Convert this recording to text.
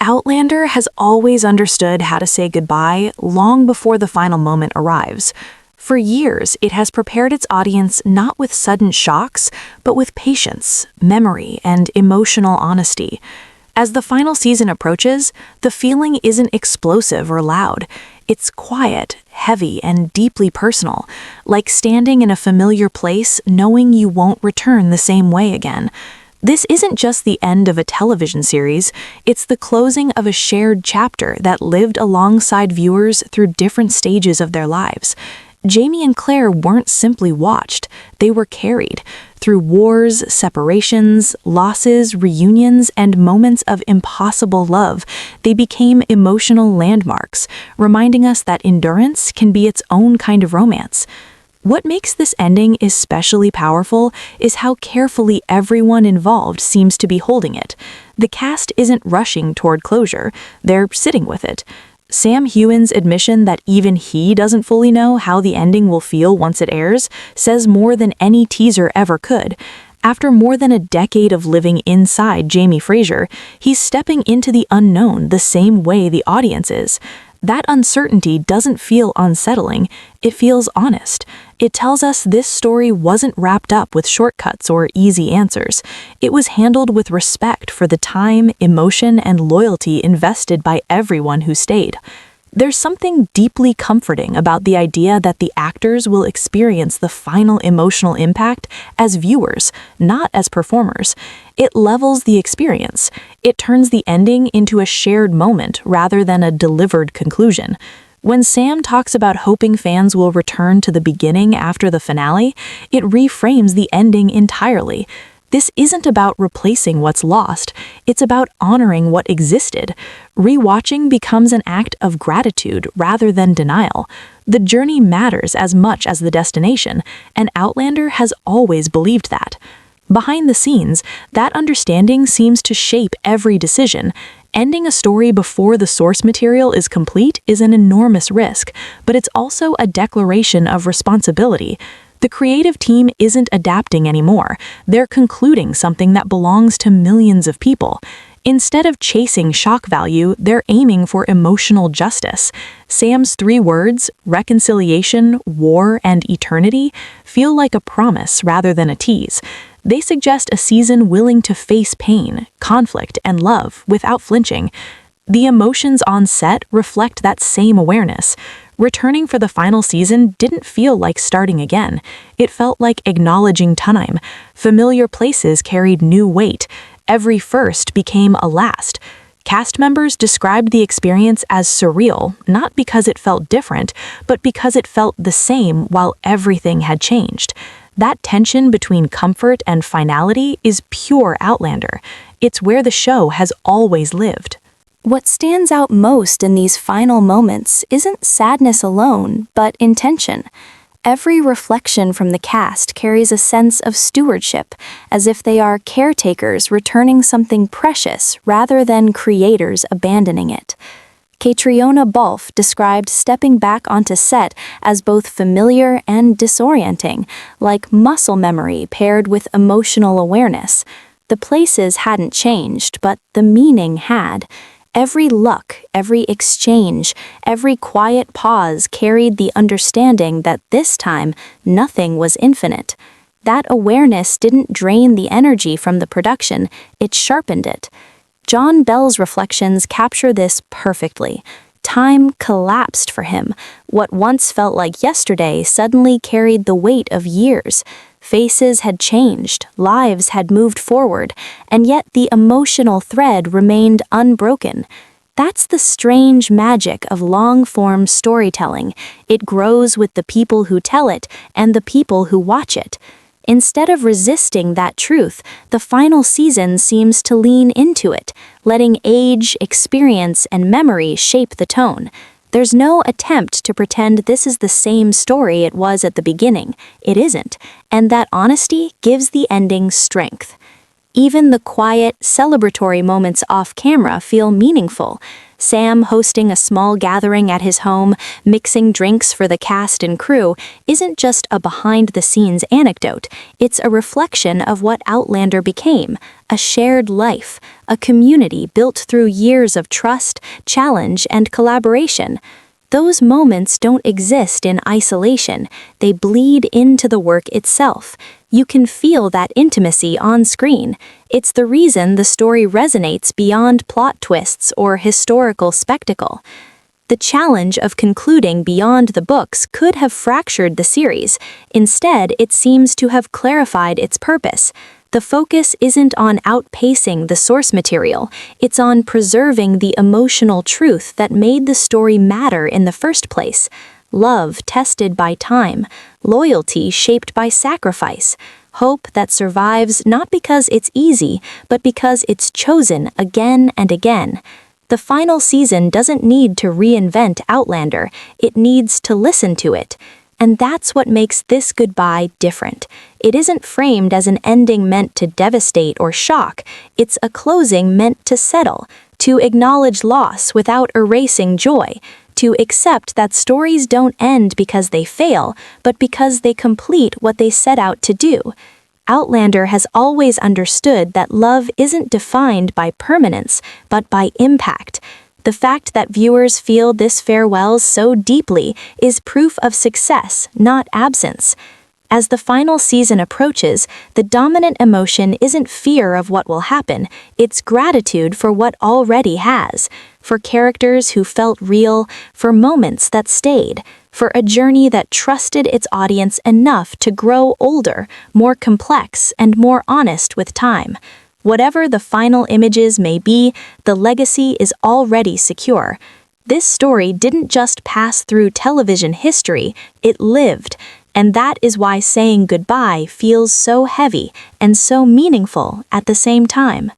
Outlander has always understood how to say goodbye long before the final moment arrives. For years, it has prepared its audience not with sudden shocks, but with patience, memory, and emotional honesty. As the final season approaches, the feeling isn't explosive or loud. It's quiet, heavy, and deeply personal, like standing in a familiar place knowing you won't return the same way again. This isn't just the end of a television series, it's the closing of a shared chapter that lived alongside viewers through different stages of their lives. Jamie and Claire weren't simply watched, they were carried through wars, separations, losses, reunions, and moments of impossible love. They became emotional landmarks, reminding us that endurance can be its own kind of romance. What makes this ending especially powerful is how carefully everyone involved seems to be holding it. The cast isn't rushing toward closure, they're sitting with it. Sam Heughan's admission that even he doesn't fully know how the ending will feel once it airs says more than any teaser ever could. After more than a decade of living inside Jamie Fraser, he's stepping into the unknown the same way the audience is. That uncertainty doesn't feel unsettling, it feels honest. It tells us this story wasn't wrapped up with shortcuts or easy answers. It was handled with respect for the time, emotion, and loyalty invested by everyone who stayed. There's something deeply comforting about the idea that the actors will experience the final emotional impact as viewers, not as performers. It levels the experience. It turns the ending into a shared moment rather than a delivered conclusion. When Sam talks about hoping fans will return to the beginning after the finale, it reframes the ending entirely. This isn't about replacing what's lost, it's about honoring what existed. Rewatching becomes an act of gratitude rather than denial. The journey matters as much as the destination, and Outlander has always believed that. Behind the scenes, that understanding seems to shape every decision. Ending a story before the source material is complete is an enormous risk, but it's also a declaration of responsibility. The creative team isn't adapting anymore. They're concluding something that belongs to millions of people. Instead of chasing shock value, they're aiming for emotional justice. Sam's 3 words, reconciliation, war, and eternity, feel like a promise rather than a tease. They suggest a season willing to face pain, conflict, and love without flinching. The emotions on set reflect that same awareness. Returning for the final season didn't feel like starting again. It felt like acknowledging time. Familiar places carried new weight. Every first became a last. Cast members described the experience as surreal, not because it felt different, but because it felt the same while everything had changed. That tension between comfort and finality is pure Outlander. It's where the show has always lived. What stands out most in these final moments isn't sadness alone, but intention. Every reflection from the cast carries a sense of stewardship, as if they are caretakers returning something precious rather than creators abandoning it. Catriona Balfe described stepping back onto set as both familiar and disorienting, like muscle memory paired with emotional awareness. The places hadn't changed, but the meaning had. Every look, every exchange, every quiet pause carried the understanding that this time nothing was infinite. That awareness didn't drain the energy from the production, it sharpened it. John Bell's reflections capture this perfectly. Time collapsed for him. What once felt like yesterday suddenly carried the weight of years. Faces had changed, lives had moved forward, and yet the emotional thread remained unbroken. That's the strange magic of long-form storytelling. It grows with the people who tell it and the people who watch it. Instead of resisting that truth, the final season seems to lean into it, letting age, experience, and memory shape the tone. There's no attempt to pretend this is the same story it was at the beginning. It isn't, and that honesty gives the ending strength. Even the quiet, celebratory moments off camera feel meaningful. Sam hosting a small gathering at his home, mixing drinks for the cast and crew, isn't just a behind-the-scenes anecdote, it's a reflection of what Outlander became, a shared life, a community built through years of trust, challenge, and collaboration. Those moments don't exist in isolation, they bleed into the work itself. You can feel that intimacy on screen. It's the reason the story resonates beyond plot twists or historical spectacle. The challenge of concluding beyond the books could have fractured the series. Instead, it seems to have clarified its purpose. The focus isn't on outpacing the source material, it's on preserving the emotional truth that made the story matter in the first place. Love tested by time, loyalty shaped by sacrifice, hope that survives not because it's easy, but because it's chosen again and again. The final season doesn't need to reinvent Outlander, it needs to listen to it. And that's what makes this goodbye different. It isn't framed as an ending meant to devastate or shock, it's a closing meant to settle, to acknowledge loss without erasing joy, to accept that stories don't end because they fail, but because they complete what they set out to do. Outlander has always understood that love isn't defined by permanence, but by impact. The fact that viewers feel this farewell so deeply is proof of success, not absence. As the final season approaches, the dominant emotion isn't fear of what will happen, it's gratitude for what already has, for characters who felt real, for moments that stayed, for a journey that trusted its audience enough to grow older, more complex, and more honest with time. Whatever the final images may be, the legacy is already secure. This story didn't just pass through television history, it lived. And that is why saying goodbye feels so heavy and so meaningful at the same time.